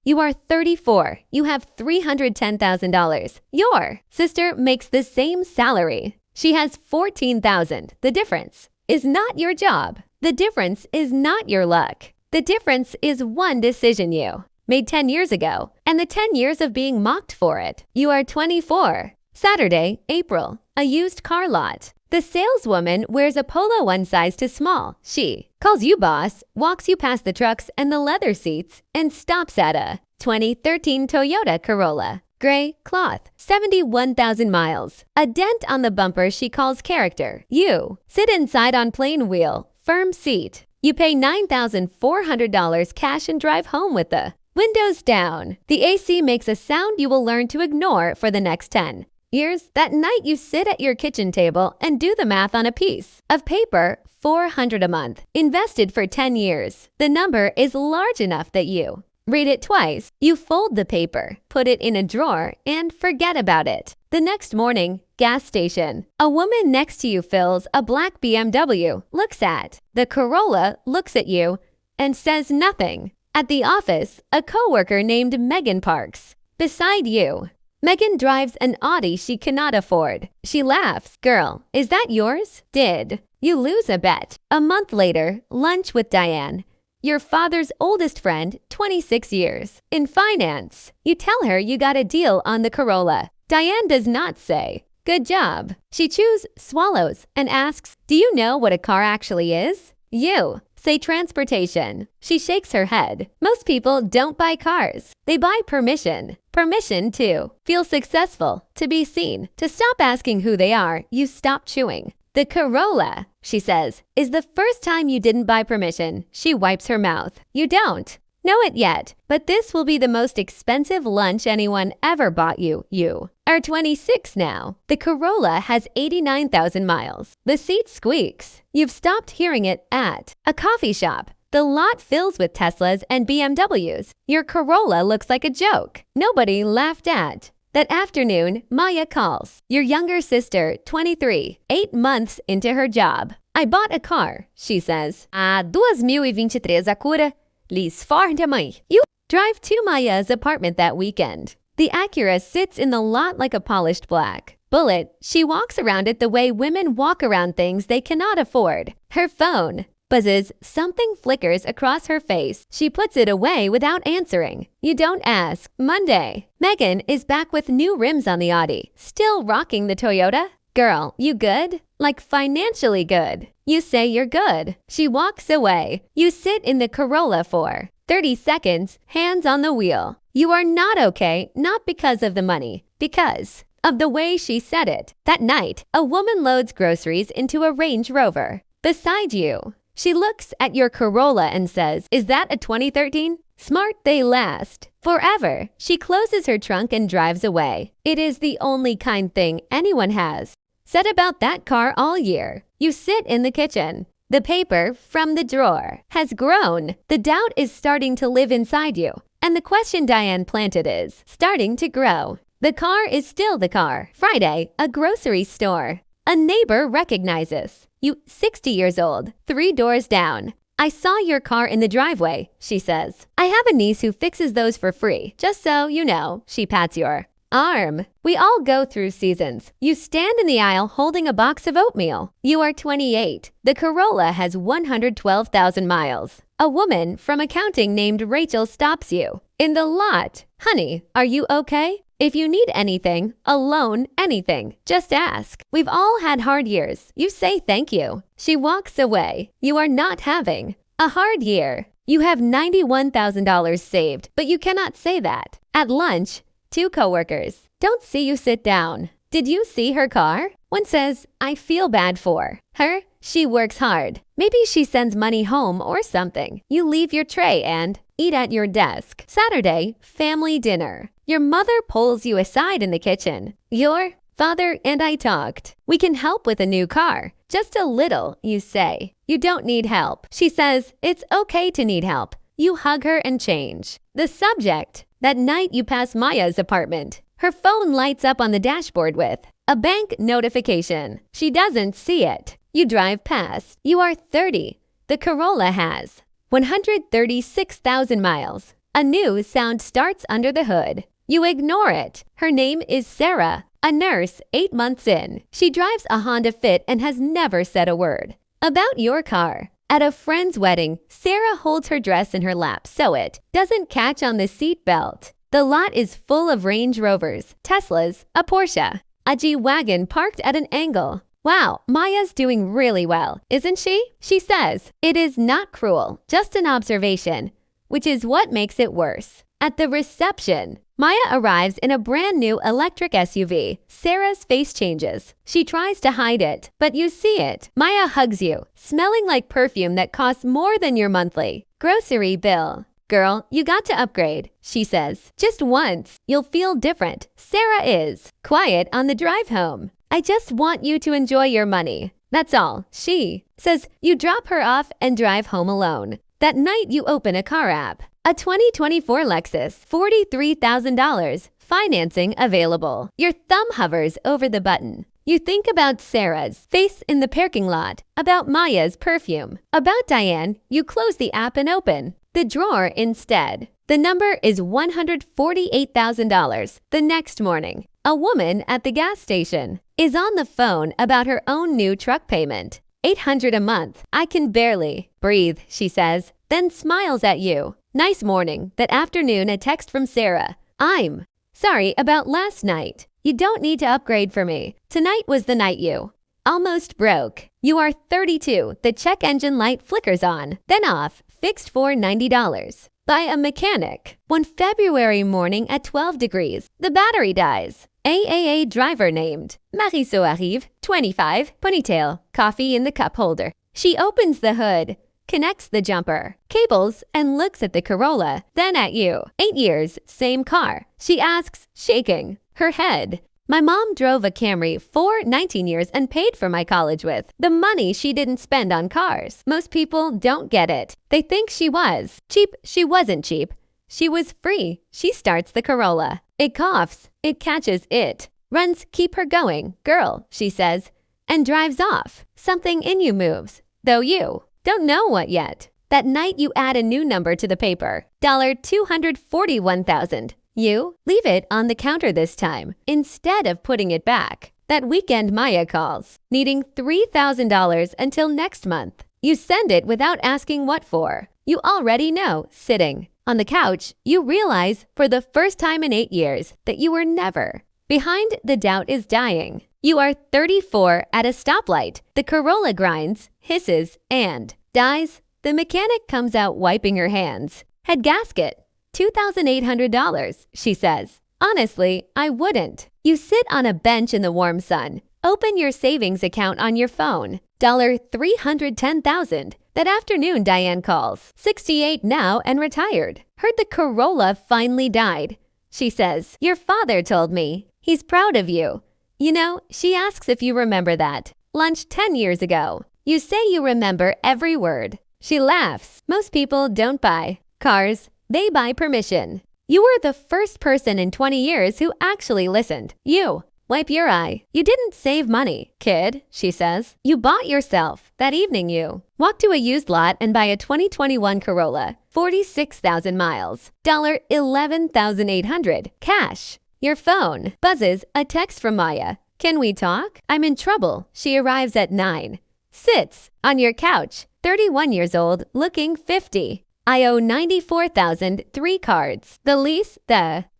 You are 34. You have $310,000. Your sister makes the same salary. She has $14,000. The difference is not your job. The difference is not your luck. The difference is one decision you made 10 years ago and the 10 years of being mocked for it. You are 24. Saturday, April. A used car lot. The saleswoman wears a polo one size too small. She calls you boss, walks you past the trucks and the leather seats, and stops at a 2013 Toyota Corolla. Gray cloth, 71,000 miles. A dent on the bumper she calls character. You sit inside on plain wheel, firm seat. You pay $9,400 cash and drive home with the windows down. The AC makes a sound you will learn to ignore for the next 10 years. That night you sit at your kitchen table and do the math on a piece of paper, $400 a month, invested for 10 years. The number is large enough that you read it twice. You fold the paper, put it in a drawer, and forget about it. The next morning, gas station. A woman next to you fills a black BMW, looks at the Corolla, looks at you, and says nothing. At the office, a coworker named Megan parks beside you. Megan drives an Audi she cannot afford. She laughs. Girl, is that yours? Did you lose a bet? A month later, lunch with Diane, your father's oldest friend, 26 years. In finance, you tell her you got a deal on the Corolla. Diane does not say, good job. She chews, swallows, and asks, do you know what a car actually is? You say transportation. She shakes her head. Most people don't buy cars. They buy permission. Permission to feel successful, to be seen, to stop asking who they are. You stop chewing. The Corolla, she says, is the first time you didn't buy permission. She wipes her mouth. You don't know it yet, but this will be the most expensive lunch anyone ever bought you. You are 26 now. The Corolla has 89,000 miles. The seat squeaks. You've stopped hearing it at a coffee shop. The lot fills with Teslas and BMWs. Your Corolla looks like a joke. Nobody laughed at. That afternoon, Maya calls. Your younger sister, 23, 8 months into her job. I bought a car, she says. 2023 a cura. Liz Ford, mãe. You drive to Maya's apartment that weekend. The Acura sits in the lot like a polished black bullet. She walks around it the way women walk around things they cannot afford. Her phone buzzes. Something flickers across her face. She puts it away without answering. You don't ask. Monday. Megan is back with new rims on the Audi. Still rocking the Toyota? Girl, you good? Like financially good. You say you're good. She walks away. You sit in the Corolla for 30 seconds, hands on the wheel. You are not okay, not because of the money, because of the way she said it. That night, a woman loads groceries into a Range Rover. Beside you, she looks at your Corolla and says, is that a 2013? Smart they last. Forever. She closes her trunk and drives away. It is the only kind thing anyone has said about that car all year. You sit in the kitchen. The paper from the drawer has grown. The doubt is starting to live inside you. And the question Diane planted is starting to grow. The car is still the car. Friday, a grocery store. A neighbor recognizes you, 60 years old, 3 doors down. I saw your car in the driveway, she says. I have a niece who fixes those for free. Just so you know, she pats your arm. We all go through seasons. You stand in the aisle holding a box of oatmeal. You are 28. The Corolla has 112,000 miles. A woman from accounting named Rachel stops you in the lot. Honey, are you okay? If you need anything, a loan, anything, just ask. We've all had hard years. You say thank you. She walks away. You are not having a hard year. You have $91,000 saved, but you cannot say that. At lunch, 2 coworkers don't see you sit down. Did you see her car? One says, I feel bad for her. She works hard. Maybe she sends money home or something. You leave your tray and eat at your desk. Saturday, family dinner. Your mother pulls you aside in the kitchen. Your father and I talked. We can help with a new car. Just a little, you say. You don't need help. She says, it's okay to need help. You hug her and change the subject. That night you pass Maya's apartment. Her phone lights up on the dashboard with a bank notification. She doesn't see it. You drive past. You are 30. The Corolla has 136,000 miles. A new sound starts under the hood. You ignore it. Her name is Sarah, a nurse 8 months in. She drives a Honda Fit and has never said a word. About your car. At a friend's wedding, Sarah holds her dress in her lap so it doesn't catch on the seat belt. The lot is full of Range Rovers, Teslas, a Porsche, a G-Wagon parked at an angle. Wow, Maya's doing really well, isn't she? She says, it is not cruel, just an observation, which is what makes it worse. At the reception, Maya arrives in a brand new electric SUV. Sarah's face changes. She tries to hide it, but you see it. Maya hugs you, smelling like perfume that costs more than your monthly grocery bill. Girl, you got to upgrade, she says. Just once, you'll feel different. Sarah is quiet on the drive home. I just want you to enjoy your money. That's all. She says you drop her off and drive home alone. That night you open a car app. A 2024 Lexus, $43,000. Financing available. Your thumb hovers over the button. You think about Sarah's face in the parking lot, about Maya's perfume. About Diane, you close the app and open the drawer instead. The number is $148,000. The next morning, a woman at the gas station is on the phone about her own new truck payment. $800 a month. I can barely breathe, she says, then smiles at you. Nice morning. That afternoon, a text from Sarah. I'm sorry about last night. You don't need to upgrade for me. Tonight was the night you almost broke. You are 32. The check engine light flickers on, then off, fixed for $90. By a mechanic. One February morning at 12 degrees, the battery dies. AAA driver named. Marisol arrive, 25, ponytail, coffee in the cup holder. She opens the hood, connects the jumper, cables, and looks at the Corolla, then at you. 8 years, same car. She asks, shaking her head. My mom drove a Camry for 19 years and paid for my college with the money she didn't spend on cars. Most people don't get it. They think she was cheap. She wasn't cheap. She was free. She starts the Corolla. It coughs. It catches it. Runs, keep her going, girl, she says, and drives off. Something in you moves, though you don't know what yet. That night you add a new number to the paper. $241,000. You leave it on the counter this time, instead of putting it back. That weekend Maya calls, needing $3,000 until next month. You send it without asking what for. You already know, sitting on the couch, you realize for the first time in 8 years that you were never. Behind the doubt is dying. You are 34 at a stoplight. The Corolla grinds, hisses, and dies. The mechanic comes out wiping her hands. Head gasket. $2,800, she says. Honestly, I wouldn't. You sit on a bench in the warm sun. Open your savings account on your phone. $310,000. That afternoon, Diane calls. 68 now and retired. Heard the Corolla finally died. She says, your father told me. He's proud of you. You know, she asks if you remember that. Lunch 10 years ago. You say you remember every word. She laughs. Most people don't buy cars. They buy permission. You were the first person in 20 years who actually listened. You. Wipe your eye. You didn't save money, kid, she says. You bought yourself. That evening you walk to a used lot and buy a 2021 Corolla. 46,000 miles. $11,800. Cash. Your phone buzzes a text from Maya. Can we talk? I'm in trouble. She arrives at 9. Sits on your couch. 31 years old, looking 50. I owe $94,000, 3 cards. The lease,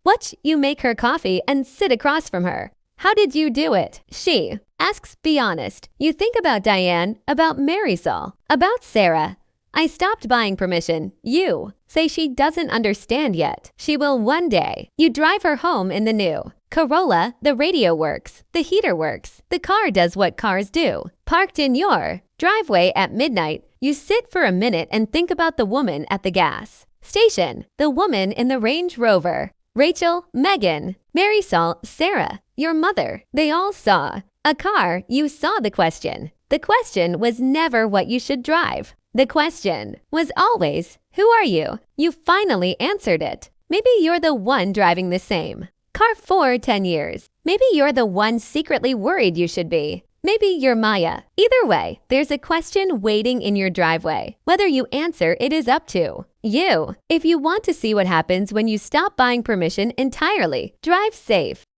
watch you make her coffee and sit across from her. How did you do it? She asks, be honest. You think about Diane, about Marisol, about Sarah. I stopped buying permission. You say she doesn't understand yet. She will one day. You drive her home in the new Corolla. The radio works. The heater works. The car does what cars do. Parked in your driveway at midnight, you sit for a minute and think about the woman at the gas station, the woman in the Range Rover, Rachel, Megan, Marisol, Sarah, your mother. They all saw a car. You saw the question. The question was never what you should drive. The question was always, who are you? You finally answered it. Maybe you're the one driving the same car for 10 years. Maybe you're the one secretly worried you should be. Maybe you're Maya. Either way, there's a question waiting in your driveway. Whether you answer, it is up to you. If you want to see what happens when you stop buying permission entirely, drive safe.